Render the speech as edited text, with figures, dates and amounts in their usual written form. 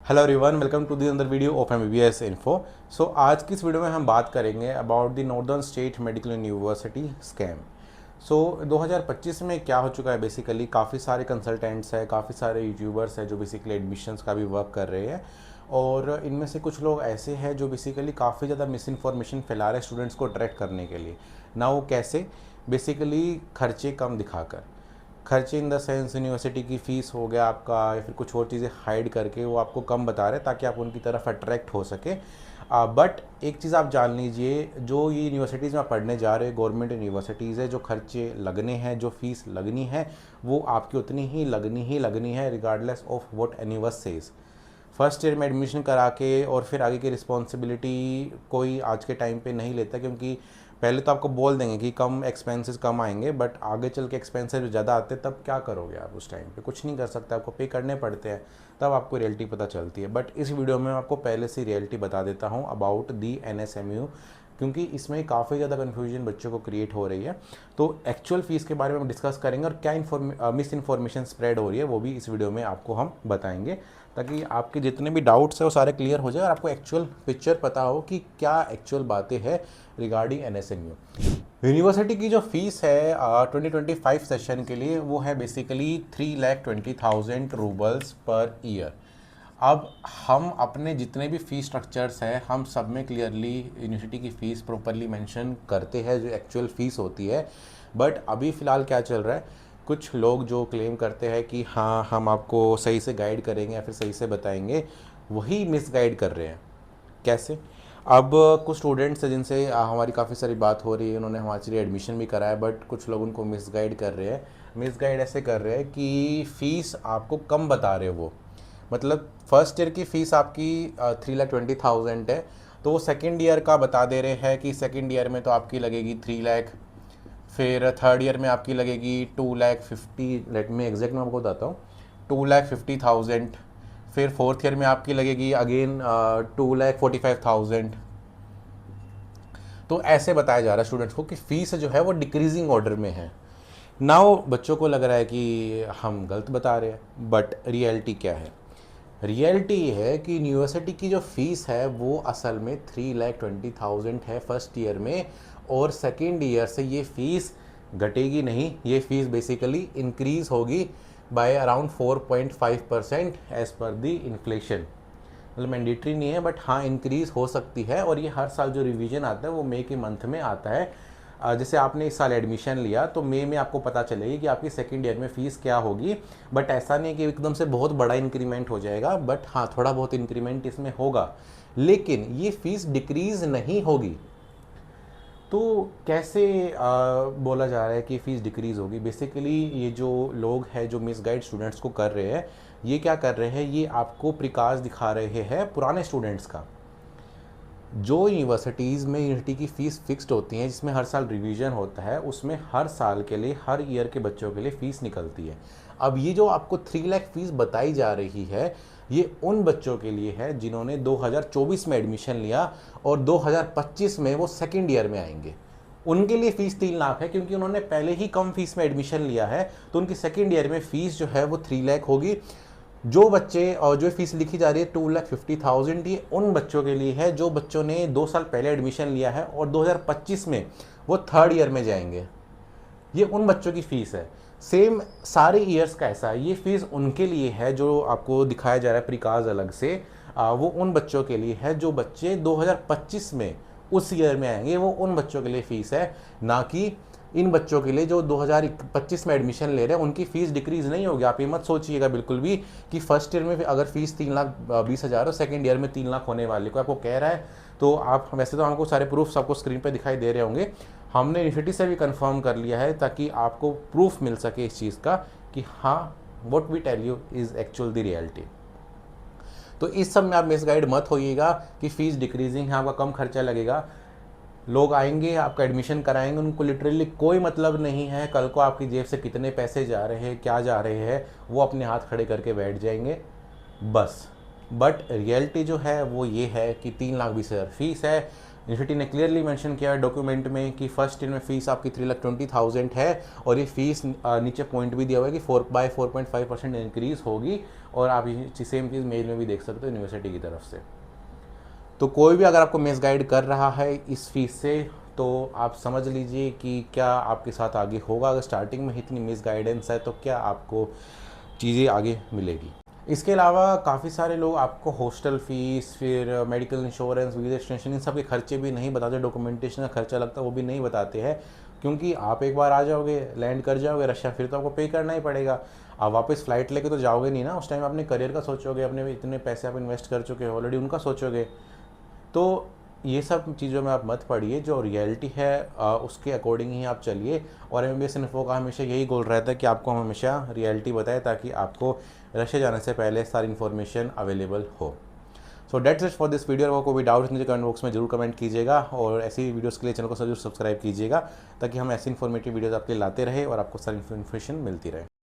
Hello everyone, welcome to the another video of MBBS info. So आज की इस video में हम बात करेंगे about the northern state medical university scam. So 2025 में क्या हो चुका है, बेसिकली काफ़ी सारे कंसल्टेंट्स हैं, काफ़ी सारे यूट्यूबर्स हैं जो बेसिकली एडमिशन्स का भी वर्क कर रहे हैं। और इनमें से कुछ लोग ऐसे हैं जो बेसिकली काफ़ी ज़्यादा मिस इन्फॉर्मेशन फैला रहे हैं स्टूडेंट्स को अट्रैक्ट करने के लिए। ना वो कैसे, बेसिकली खर्चे कम दिखाकर, खर्चे इन द सेंस यूनिवर्सिटी की फ़ीस हो गया आपका, या फिर कुछ और चीज़ें हाइड करके वो आपको कम बता रहे हैं ताकि आप उनकी तरफ अट्रैक्ट हो सके। बट एक चीज़ आप जान लीजिए, जो ये यूनिवर्सिटीज़ में आप पढ़ने जा रहे हैं गवर्नमेंट यूनिवर्सिटीज़ है, जो खर्चे लगने हैं, जो फ़ीस लगनी है, वो आपकी उतनी ही लगनी है regardless of what anyone says. First year में एडमिशन करा के और फिर आगे की रिस्पॉन्सिबिलिटी कोई आज के टाइम पे नहीं लेता, क्योंकि पहले तो आपको बोल देंगे कि कम एक्सपेंसेस कम आएंगे, बट आगे चल के एक्सपेंसेस ज़्यादा आते हैं, तब क्या करोगे आप? उस टाइम पे कुछ नहीं कर सकते, आपको पे करने पड़ते हैं, तब आपको रियलिटी पता चलती है। बट इस वीडियो में मैं आपको पहले से रियलिटी बता देता हूँ अबाउट दी एनएसएमयू, क्योंकि इसमें काफ़ी ज़्यादा कन्फ्यूजन बच्चों को क्रिएट हो रही है। तो एक्चुअल फ़ीस के बारे में हम डिस्कस करेंगे और क्या मिस इन्फॉर्मेशन स्प्रेड हो रही है वो भी इस वीडियो में आपको हम बताएंगे, ताकि आपके जितने भी डाउट्स हैं वो सारे क्लियर हो जाए और आपको एक्चुअल पिक्चर पता हो कि क्या एक्चुअल बातें हैं रिगार्डिंग एनएसएमयू। यूनिवर्सिटी की जो फ़ीस है 2025 सेशन के लिए वो है बेसिकली 3,20,000 रूबल्स पर ईयर। अब हम अपने जितने भी फ़ीस स्ट्रक्चर्स हैं हम सब में क्लियरली यूनिवर्सिटी की फ़ीस प्रॉपरली मेंशन करते हैं जो एक्चुअल फ़ीस होती है। बट अभी फ़िलहाल क्या चल रहा है, कुछ लोग जो क्लेम करते हैं कि हाँ हम आपको सही से गाइड करेंगे या फिर सही से बताएंगे, वही मिसगाइड कर रहे हैं। कैसे? अब कुछ स्टूडेंट्स हैं जिनसे हमारी काफ़ी सारी बात हो रही है, उन्होंने हमारे लिए एडमिशन भी कराया, बट कुछ लोग उनको मिसगाइड कर रहे हैं। मिसगाइड ऐसे कर रहे हैं कि फ़ीस आपको कम बता रहे हो वो, मतलब फर्स्ट ईयर की फ़ीस आपकी 3,20,000 है, तो वो सेकेंड ईयर का बता दे रहे हैं कि सेकेंड ईयर में तो आपकी लगेगी 3 लाख, फिर थर्ड ईयर में आपकी लगेगी 2,50,000, लेट मी एग्जैक्ट मैं आपको बताता हूँ, 2,50,000। फिर फोर्थ ईयर में आपकी लगेगी अगेन 2,45,000। तो ऐसे बताया जा रहा है स्टूडेंट्स को कि फ़ीस जो है वो डिक्रीजिंग ऑर्डर में है। नाउ बच्चों को लग रहा है कि हम गलत बता रहे हैं, बट रियलिटी क्या है? रियलिटी ये है कि यूनिवर्सिटी की जो फ़ीस है वो असल में 3,20,000 है फर्स्ट ईयर में, और सेकेंड ईयर से ये फ़ीस घटेगी नहीं, ये फ़ीस बेसिकली इंक्रीज़ होगी by around 4.5% as per the inflation. मतलब मैंडेटरी नहीं है, बट हाँ इंक्रीज़ हो सकती है। और ये हर साल जो रिवीजन आता है वो मई के मंथ में आता है। जैसे आपने इस साल एडमिशन लिया तो मई में आपको पता चलेगी कि आपकी सेकेंड ईयर में फ़ीस क्या होगी। बट ऐसा नहीं है कि एकदम से बहुत बड़ा इंक्रीमेंट हो जाएगा, बट हाँ थोड़ा बहुत इंक्रीमेंट इसमें होगा, लेकिन ये फ़ीस डिक्रीज़ नहीं होगी। तो कैसे बोला जा रहा है कि फ़ीस डिक्रीज़ होगी? बेसिकली ये जो लोग हैं जो मिसगाइड स्टूडेंट्स को कर रहे हैं, ये क्या कर रहे हैं, ये आपको प्रिकाज दिखा रहे हैं पुराने स्टूडेंट्स का। जो यूनिवर्सिटीज़ में यूनिवर्सिटी की फ़ीस फिक्स्ड होती हैं, जिसमें हर साल रिवीजन होता है, उसमें हर साल के लिए, हर ईयर के बच्चों के लिए फ़ीस निकलती है। अब ये जो आपको 3 लाख फ़ीस बताई जा रही है, ये उन बच्चों के लिए है जिन्होंने 2024 में एडमिशन लिया और 2025 में वो सेकेंड ईयर में आएंगे। उनके लिए फ़ीस 3 लाख है, क्योंकि उन्होंने पहले ही कम फीस में एडमिशन लिया है, तो उनकी सेकेंड ईयर में फ़ीस जो है वो 3 लाख होगी। जो बच्चे और जो फीस लिखी जा रही है 2,50,000, ये उन बच्चों के लिए है जो बच्चों ने 2 साल पहले एडमिशन लिया है और 2025 में वो थर्ड ईयर में जाएंगे। ये उन बच्चों की फ़ीस है। सेम सारे ईयर्स का ऐसा है, ये फ़ीस उनके लिए है जो आपको दिखाया जा रहा है प्रिकाज अलग से। वो उन बच्चों के लिए है जो बच्चे 2025 में उस ईयर में आएंगे, वो उन बच्चों के लिए फ़ीस है, ना कि इन बच्चों के लिए जो 2025 में एडमिशन ले रहे हैं उनकी फ़ीस डिक्रीज़ नहीं होगी। आप ये मत सोचिएगा बिल्कुल भी कि फर्स्ट ईयर में अगर फ़ीस 3,20,000 हो, सेकेंड ईयर में 3 लाख होने वाले को आपको कह रहा है। तो आप वैसे तो हमको सारे प्रूफ्स आपको स्क्रीन पे दिखाई दे रहे होंगे, हमने यूनिवर्सिटी से भी कंफर्म कर लिया है ताकि आपको प्रूफ मिल सके इस चीज़ का कि हाँ what we tell you is actual the reality. तो इस सब में आप मिसगाइड मत होइएगा कि फ़ीस डिक्रीजिंग है, आपका कम खर्चा लगेगा। लोग आएंगे, आपका एडमिशन कराएंगे, उनको लिटरली कोई मतलब नहीं है कल को आपकी जेब से कितने पैसे जा रहे हैं, क्या जा रहे हैं, वो अपने हाथ खड़े करके बैठ जाएंगे बस। बट रियलिटी जो है वो ये है कि 3,20,000 फीस है। यूनिवर्सिटी ने क्लियरली मेंशन किया है डॉक्यूमेंट में कि फर्स्ट ईयर में फ़ीस आपकी 3,20,000 है, और ये फ़ीस नीचे पॉइंट भी दिया हुआ है कि 4.5% इंक्रीज़ होगी, और आप ये सेम चीज़ मेल में भी देख सकते हो यूनिवर्सिटी की तरफ से। तो कोई भी अगर आपको मिसगाइड कर रहा है इस फीस से, तो आप समझ लीजिए कि क्या आपके साथ आगे होगा। अगर स्टार्टिंग में इतनी मिसगाइडेंस है तो क्या आपको चीज़ें आगे मिलेगी। इसके अलावा काफ़ी सारे लोग आपको हॉस्टल फ़ीस, फिर मेडिकल इंश्योरेंस, वीज़ा एक्सटेंशन, इन सब के खर्चे भी नहीं बताते, डॉक्यूमेंटेशन का खर्चा लगता है वो भी नहीं बताते हैं, क्योंकि आप एक बार आ जाओगे, लैंड कर जाओगे रशिया, फिर तो आपको पे करना ही पड़ेगा। आप वापस फ़्लाइट लेके तो जाओगे नहीं ना, उस टाइम अपने करियर का सोचोगे, अपने इतने पैसे आप इन्वेस्ट कर चुके हो ऑलरेडी, उनका सोचोगे। तो ये सब चीज़ों में आप मत पड़िए, जो रियलिटी है उसके अकॉर्डिंग ही आप चलिए। और MBBS इन्फो का हमेशा यही गोल रहता है कि आपको हम हमेशा रियलिटी बताएं, ताकि आपको रशिया जाने से पहले सारी इन्फॉर्मेशन अवेलेबल हो। So that's it for this video. आपको कोई डाउट्स मुझे कमेंट बॉक्स में जरूर कमेंट कीजिएगा, और ऐसी वीडियोस के लिए चैनल को जरूर सब्सक्राइब कीजिएगा, ताकि हम ऐसी इन्फॉर्मेटिव वीडियोस आपके लिए लाते रहे और आपको सारी इन्फॉर्मेशन मिलती रहे।